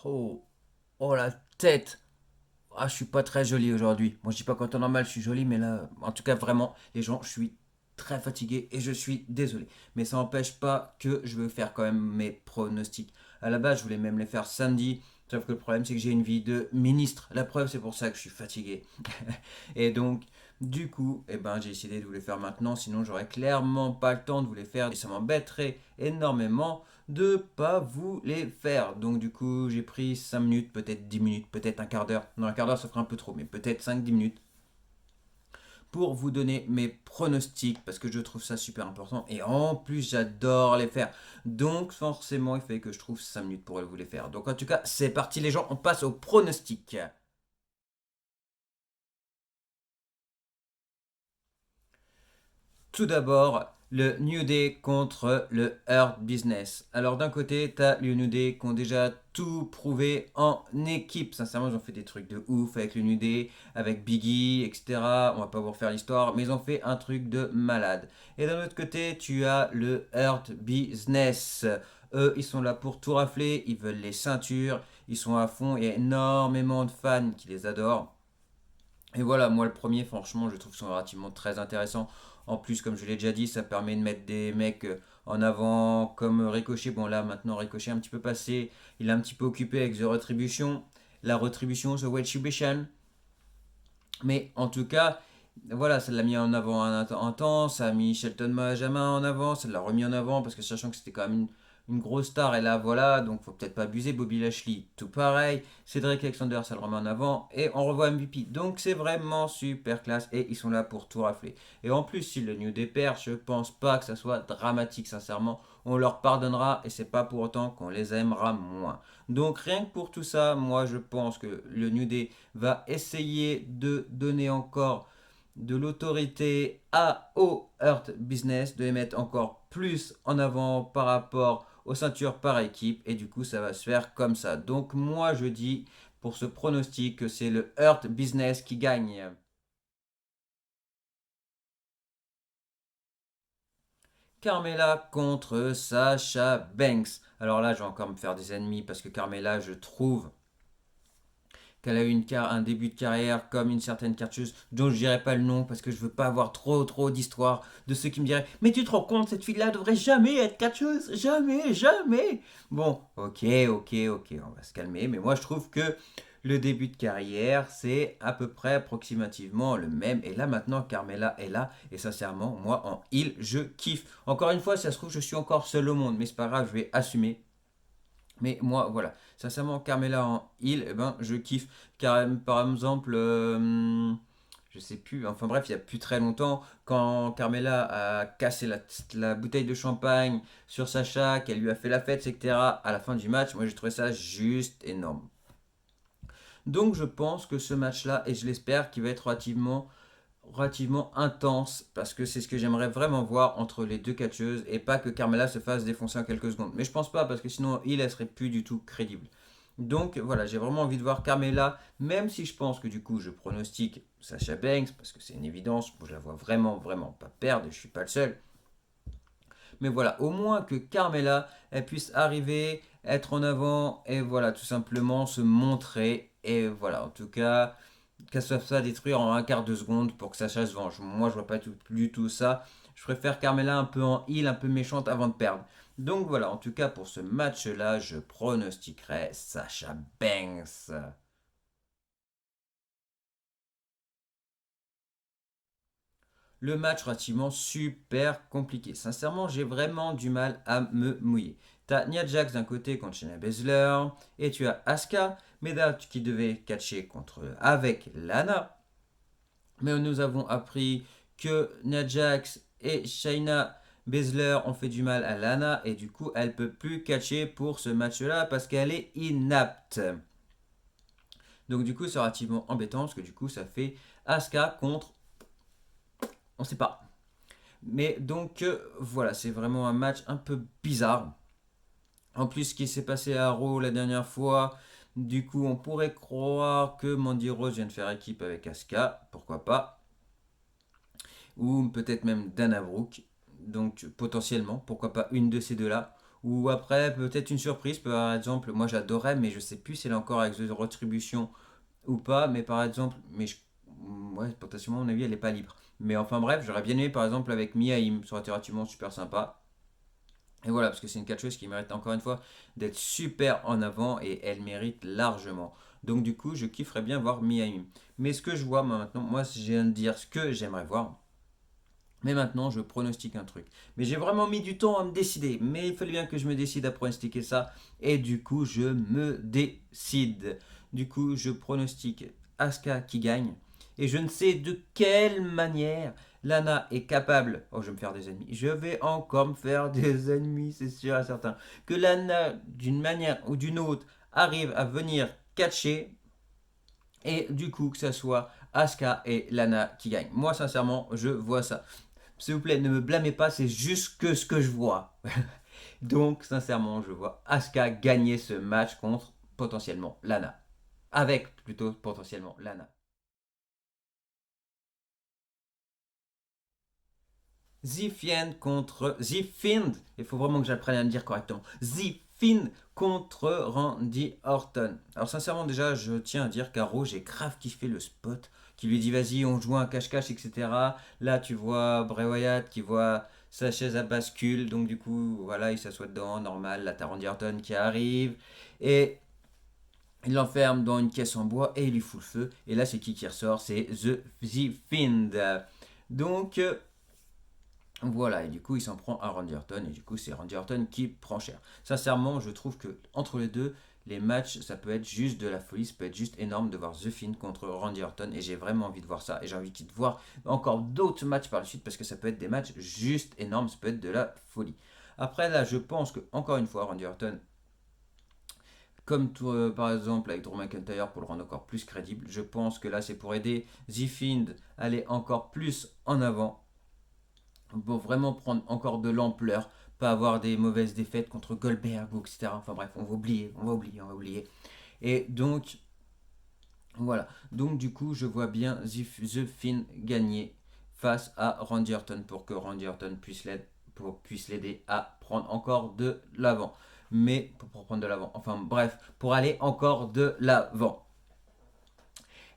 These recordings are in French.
Oh, oh la tête. Ah, je suis pas très joli aujourd'hui. Moi, je dis pas qu'en temps normal, je suis joli, mais là, en tout cas, vraiment, les gens, je suis très fatigué et je suis désolé. Mais ça n'empêche pas que je veux faire quand même mes pronostics. À la base, je voulais même les faire samedi. Sauf que le problème, c'est que j'ai une vie de ministre. La preuve, c'est pour ça que je suis fatigué. Et donc, du coup, j'ai décidé de vous les faire maintenant. Sinon, j'aurais clairement pas le temps de vous les faire. Et ça m'embêterait énormément de pas vous les faire. Donc du coup, j'ai pris 5 minutes, peut-être 10 minutes, peut-être un quart d'heure. Non, un quart d'heure, ça ferait un peu trop, mais peut-être 5-10 minutes pour vous donner mes pronostics parce que je trouve ça super important et en plus j'adore les faire. Donc forcément, il fait que je trouve 5 minutes pour vous les faire. Donc en tout cas, c'est parti les gens, on passe aux pronostics. Tout d'abord, le New Day contre le Hurt Business. Alors d'un côté, tu as le New Day qui ont déjà tout prouvé en équipe. Sincèrement, ils ont fait des trucs de ouf avec le New Day, avec Biggie, etc. On va pas vous refaire l'histoire, mais ils ont fait un truc de malade. Et d'un autre côté, tu as le Hurt Business. Eux, ils sont là pour tout rafler, ils veulent les ceintures, ils sont à fond, il y a énormément de fans qui les adorent. Et voilà, moi le premier, franchement, je trouve son relativement très intéressant. En plus, comme je l'ai déjà dit, ça permet de mettre des mecs en avant, comme Ricochet. Bon, là, maintenant, Ricochet est un petit peu passé. Il est un petit peu occupé avec The Retribution. La Retribution, The Retribution. Mais en tout cas, voilà, ça l'a mis en avant un temps. Ça a mis Shelton Benjamin en avant. Ça l'a remis en avant parce que sachant que c'était quand même une grosse star. Et là, voilà, donc faut peut-être pas abuser. Bobby Lashley, tout pareil. Cédric Alexander, ça le remet en avant. Et on revoit MVP. Donc c'est vraiment super classe. Et ils sont là pour tout rafler. Et en plus, si le New Day perd, je pense pas que ça soit dramatique, sincèrement. On leur pardonnera et c'est pas pour autant qu'on les aimera moins. Donc rien que pour tout ça, moi je pense que le New Day va essayer de donner encore de l'autorité au Hurt Business, de les mettre encore plus en avant par rapport aux ceintures par équipe, et du coup ça va se faire comme ça. Donc moi je dis pour ce pronostic que c'est le Hurt Business qui gagne. Carmella contre Sasha Banks. Alors là, je vais encore me faire des ennemis parce que Carmella, je trouve qu'elle a eu un début de carrière comme une certaine catcheuse dont je dirai pas le nom parce que je veux pas avoir trop d'histoire de ceux qui me diraient mais tu te rends compte cette fille-là devrait jamais être catcheuse, jamais, jamais. Bon, ok, on va se calmer, mais moi je trouve que le début de carrière c'est à peu près approximativement le même et là maintenant Carmella est là et sincèrement moi en heel je kiffe. Encore une fois, si ça se trouve je suis encore seul au monde mais c'est pas grave, je vais assumer mais moi, voilà. Sincèrement, Carmela en heal, je kiffe. Car, par exemple, je sais plus, enfin bref, il y a plus très longtemps, quand Carmela a cassé la bouteille de champagne sur Sacha, qu'elle lui a fait la fête, etc., à la fin du match, moi j'ai trouvé ça juste énorme. Donc je pense que ce match-là, et je l'espère, qu'il va être relativement intense parce que c'est ce que j'aimerais vraiment voir entre les deux catcheuses et pas que Carmella se fasse défoncer en quelques secondes. Mais je pense pas parce que sinon il elle serait plus du tout crédible. Donc voilà, j'ai vraiment envie de voir Carmella, même si je pense que du coup je pronostique Sasha Banks parce que c'est une évidence, je la vois vraiment pas perdre, je suis pas le seul. Mais voilà, au moins que Carmella elle puisse arriver, être en avant et voilà, tout simplement se montrer. Et voilà, en tout cas, qu'elle se fasse détruire en un quart de seconde pour que Sacha se venge. Moi, je vois pas du tout ça. Je préfère Carmella un peu en heal, un peu méchante avant de perdre. Donc voilà, en tout cas pour ce match-là, je pronostiquerai Sacha Banks. Le match relativement super compliqué. Sincèrement, j'ai vraiment du mal à me mouiller. T'as Nia Jax d'un côté contre Shayna Baszler, et tu as Asuka, Meda qui devait catcher avec Lana. Mais nous avons appris que Nia Jax et Shayna Baszler ont fait du mal à Lana et du coup elle peut plus catcher pour ce match-là parce qu'elle est inapte. Donc du coup c'est relativement embêtant parce que du coup ça fait Asuka contre on sait pas. Mais donc voilà, c'est vraiment un match un peu bizarre. En plus, ce qui s'est passé à Raw la dernière fois, du coup, on pourrait croire que Mandy Rose vient de faire équipe avec Asuka, pourquoi pas, ou peut-être même Dana Brooke. Donc potentiellement, pourquoi pas une de ces deux-là. Ou après, peut-être une surprise, par exemple, moi j'adorais, mais je sais plus si elle est encore avec The Retribution ou pas, mais par exemple, ouais, potentiellement, à mon avis, elle est pas libre. Mais enfin bref, j'aurais bien aimé par exemple avec Mia Im, ça aurait été relativement super sympa. Et voilà, parce que c'est une catcheuse qui mérite encore une fois d'être super en avant et elle mérite largement. Donc du coup, je kifferais bien voir Mia Im. Mais ce que je vois moi, maintenant, moi je viens de dire ce que j'aimerais voir. Mais maintenant, je pronostique un truc. Mais j'ai vraiment mis du temps à me décider. Mais il fallait bien que je me décide à pronostiquer ça. Et du coup, je me décide. Du coup, je pronostique Asuka qui gagne. Et je ne sais de quelle manière Lana est capable. Oh, je vais me faire des ennemis. Je vais encore me faire des ennemis, c'est sûr et certain. Que Lana, d'une manière ou d'une autre, arrive à venir catcher. Et du coup, que ce soit Asuka et Lana qui gagnent. Moi, sincèrement, je vois ça. S'il vous plaît, ne me blâmez pas, c'est juste que ce que je vois. Donc, sincèrement, je vois Asuka gagner ce match contre potentiellement Lana. Avec plutôt potentiellement Lana. Zifiend contre Zifind. Il faut vraiment que j'apprenne à me dire correctement. Zifind contre Randy Orton. Alors sincèrement déjà, je tiens à dire qu'Aro, j'ai grave kiffé le spot qui lui dit vas-y, on joue un cache-cache, etc. Là, tu vois Bray Wyatt qui voit sa chaise à bascule, donc du coup, voilà, il s'assoit dedans, normal. Là, t'as Randy Orton qui arrive et il l'enferme dans une caisse en bois et il lui fout le feu. Et là, c'est qui ressort? C'est The Fiend. Donc, voilà, et du coup, il s'en prend à Randy Orton, et du coup, c'est Randy Orton qui prend cher. Sincèrement, je trouve que entre les deux, les matchs, ça peut être juste de la folie, ça peut être juste énorme de voir The Fiend contre Randy Orton, et j'ai vraiment envie de voir ça, et j'ai envie de voir encore d'autres matchs par la suite, parce que ça peut être des matchs juste énormes, ça peut être de la folie. Après, là, je pense que, encore une fois, Randy Orton, comme tout, par exemple avec Drew McIntyre pour le rendre encore plus crédible, je pense que là, c'est pour aider The Fiend à aller encore plus en avant pour vraiment prendre encore de l'ampleur, pas avoir des mauvaises défaites contre Goldberg ou etc. Enfin bref, on va oublier, on va oublier, on va oublier. Et donc, voilà. Donc du coup, je vois bien The Finn gagner face à Randy Orton pour que Randy Orton puisse l'aider à prendre encore de l'avant. Mais pour prendre de l'avant, enfin bref, pour aller encore de l'avant.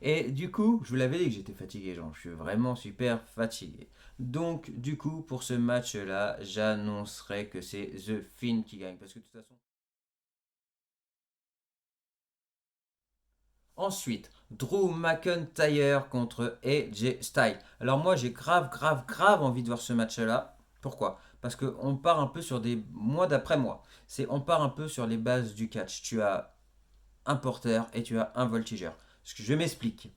Et du coup, je vous l'avais dit que j'étais fatigué, genre, je suis vraiment super fatigué. Donc, du coup, pour ce match-là, j'annoncerai que c'est The Finn qui gagne. Parce que de toute façon. Ensuite, Drew McIntyre contre AJ Styles. Alors, moi, j'ai grave, grave, grave envie de voir ce match-là. Pourquoi? Parce qu'on part un peu sur des mois d'après mois. On part un peu sur les bases du catch. Tu as un porteur et tu as un voltigeur. Je m'explique.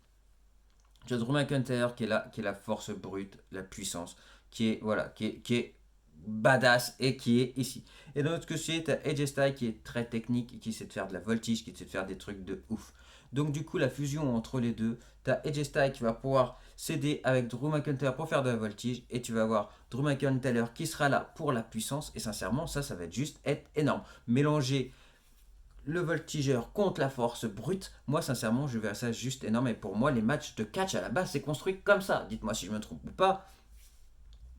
Tu as Drew McIntyre qui est là, qui est la force brute, la puissance, qui est, voilà, qui est badass et qui est ici. Et de l'autre côté, tu as AJ Styles qui est très technique, qui sait de faire de la voltige, qui sait de faire des trucs de ouf. Donc du coup, la fusion entre les deux, tu as AJ Styles qui va pouvoir s'aider avec Drew McIntyre pour faire de la voltige, et tu vas avoir Drew McIntyre qui sera là pour la puissance, et sincèrement, ça va être juste être énorme. Mélanger le voltigeur contre la force brute, moi sincèrement je verrais ça juste énorme. Et pour moi les matchs de catch à la base c'est construit comme ça. Dites-moi si je me trompe ou pas.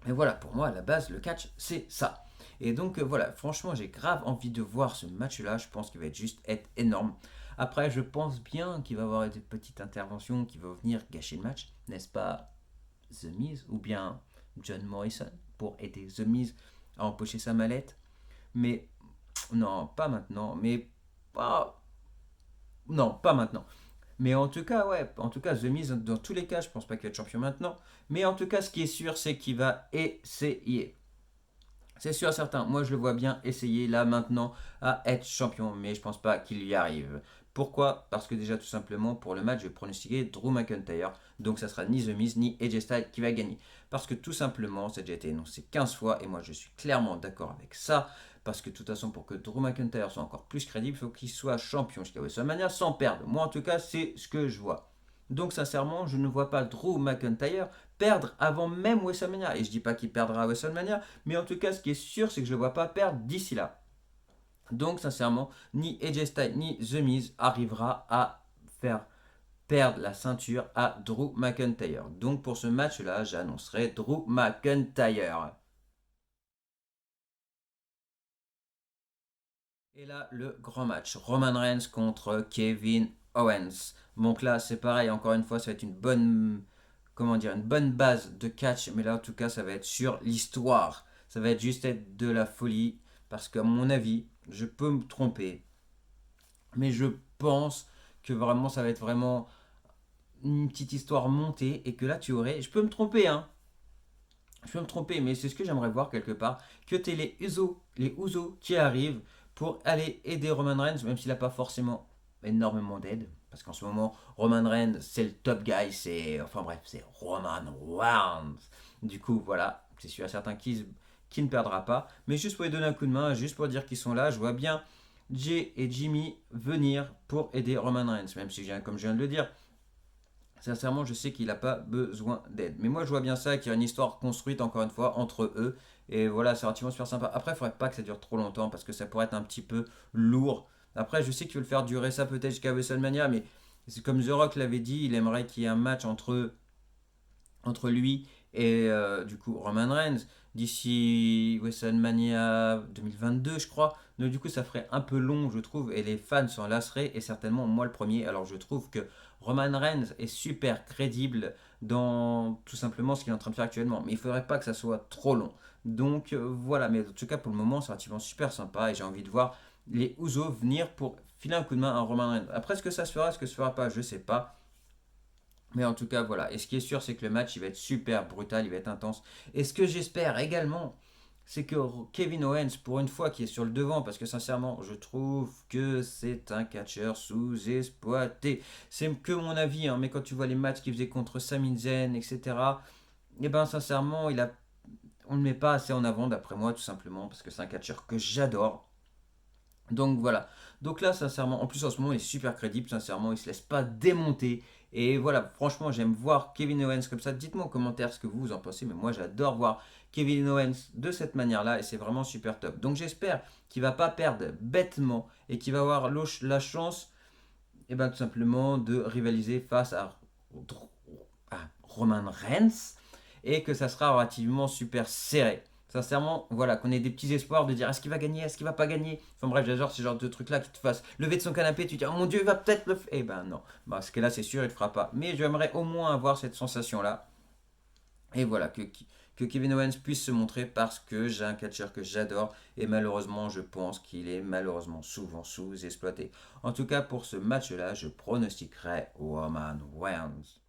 Mais voilà, pour moi à la base le catch c'est ça. Et donc voilà, franchement j'ai grave envie de voir ce match-là. Je pense qu'il va être juste être énorme. Après je pense bien qu'il va y avoir des petites interventions qui vont venir gâcher le match, n'est-ce pas The Miz ou bien John Morrison pour aider The Miz à empocher sa mallette. Mais non, pas maintenant. Mais pas non, pas maintenant. Mais en tout cas, ouais, en tout cas, The Miz, dans tous les cas, je pense pas qu'il va être champion maintenant. Mais en tout cas, ce qui est sûr, c'est qu'il va essayer. C'est sûr, certain. Moi, je le vois bien essayer là maintenant à être champion, mais je pense pas qu'il y arrive. Pourquoi? Parce que déjà, tout simplement, pour le match, je vais pronostiquer Drew McIntyre. Donc, ça sera ni The Miz ni AJ Styles qui va gagner. Parce que tout simplement, ça a déjà été énoncé 15 fois et moi, je suis clairement d'accord avec ça. Parce que de toute façon, pour que Drew McIntyre soit encore plus crédible, il faut qu'il soit champion jusqu'à WrestleMania sans perdre. Moi, en tout cas, c'est ce que je vois. Donc, sincèrement, je ne vois pas Drew McIntyre perdre avant même WrestleMania. Et je dis pas qu'il perdra à WrestleMania, mais en tout cas, ce qui est sûr, c'est que je ne le vois pas perdre d'ici là. Donc, sincèrement, ni AJ Styles ni The Miz arrivera à faire perdre la ceinture à Drew McIntyre. Donc, pour ce match-là, j'annoncerai Drew McIntyre. Et là, le grand match. Roman Reigns contre Kevin Owens. Donc là, c'est pareil, encore une fois, ça va être une bonne, comment dire, une bonne base de catch. Mais là, en tout cas, ça va être sur l'histoire. Ça va être juste être de la folie. Parce qu'à mon avis, je peux me tromper. Mais je pense que vraiment, ça va être vraiment une petite histoire montée. Et que là, tu aurais, je peux me tromper, hein. Je peux me tromper, mais c'est ce que j'aimerais voir quelque part. Que tu aies les Usos qui arrivent pour aller aider Roman Reigns, même s'il n'a pas forcément énormément d'aide. Parce qu'en ce moment, Roman Reigns, c'est le top guy, c'est. Enfin bref, c'est Roman Reigns. Du coup, voilà, c'est sûr à certains qui ne perdra pas. Mais juste pour lui donner un coup de main, juste pour dire qu'ils sont là, je vois bien Jay et Jimmy venir pour aider Roman Reigns. Même si, comme je viens de le dire, sincèrement, je sais qu'il n'a pas besoin d'aide. Mais moi, je vois bien ça, qu'il y a une histoire construite, encore une fois, entre eux. Et voilà, c'est relativement super sympa. Après, il ne faudrait pas que ça dure trop longtemps, parce que ça pourrait être un petit peu lourd. Après, je sais qu'il veut le faire durer ça peut-être jusqu'à WrestleMania, mais c'est comme The Rock l'avait dit, il aimerait qu'il y ait un match entre lui et du coup Roman Reigns d'ici WrestleMania 2022 je crois. Donc du coup ça ferait un peu long je trouve et les fans s'en lasseraient et certainement moi le premier. Alors je trouve que Roman Reigns est super crédible dans tout simplement ce qu'il est en train de faire actuellement. Mais il faudrait pas que ça soit trop long. Donc voilà, mais en tout cas pour le moment c'est relativement super sympa et j'ai envie de voir les Usos venir pour filer un coup de main à Roman Reigns. Après ce que ça se fera, ce que ça se fera pas, je sais pas. Mais en tout cas, voilà. Et ce qui est sûr, c'est que le match, il va être super brutal, il va être intense. Et ce que j'espère également, c'est que Kevin Owens, pour une fois, qui est sur le devant, parce que sincèrement, je trouve que c'est un catcheur sous-exploité. C'est que mon avis, hein, mais quand tu vois les matchs qu'il faisait contre Sami Zayn, etc., et ben sincèrement, on ne le met pas assez en avant, d'après moi, tout simplement, parce que c'est un catcheur que j'adore. Donc voilà. Donc là, sincèrement, en plus en ce moment, il est super crédible, sincèrement, il se laisse pas démonter. Et voilà, franchement, j'aime voir Kevin Owens comme ça. Dites-moi en commentaire ce que vous en pensez, mais moi j'adore voir Kevin Owens de cette manière-là et c'est vraiment super top. Donc j'espère qu'il va pas perdre bêtement et qu'il va avoir la chance, et ben, tout simplement, de rivaliser face à Roman Reigns et que ça sera relativement super serré. Sincèrement, voilà, qu'on ait des petits espoirs de dire est-ce qu'il va gagner, est-ce qu'il va pas gagner. Enfin bref, j'adore ce genre de trucs-là qui te fassent lever de son canapé, tu te dis oh mon dieu, il va peut-être le faire. Eh ben non, bah, ce cas-là, c'est sûr, il le fera pas. Mais j'aimerais au moins avoir cette sensation-là. Et voilà, que Kevin Owens puisse se montrer parce que j'ai un catcheur que j'adore et malheureusement, je pense qu'il est malheureusement souvent sous-exploité. En tout cas, pour ce match-là, je pronostiquerai Roman Reigns.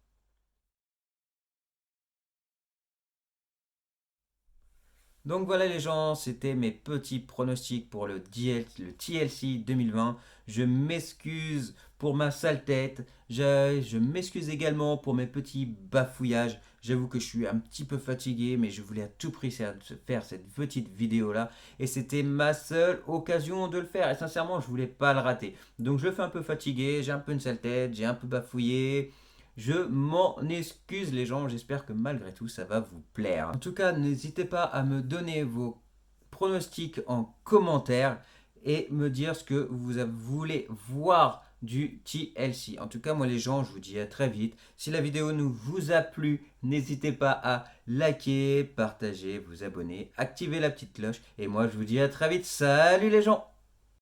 Donc voilà les gens, c'était mes petits pronostics pour le TLC 2020. Je m'excuse pour ma sale tête, je m'excuse également pour mes petits bafouillages. J'avoue que je suis un petit peu fatigué, mais je voulais à tout prix faire cette petite vidéo là. Et c'était ma seule occasion de le faire. Et sincèrement, je voulais pas le rater. Donc je le fais un peu fatigué, j'ai un peu une sale tête, j'ai un peu bafouillé. Je m'en excuse les gens, j'espère que malgré tout ça va vous plaire. En tout cas, n'hésitez pas à me donner vos pronostics en commentaire et me dire ce que vous voulez voir du TLC. En tout cas, moi les gens, je vous dis à très vite. Si la vidéo nous vous a plu, n'hésitez pas à liker, partager, vous abonner, activer la petite cloche. Et moi je vous dis à très vite. Salut les gens!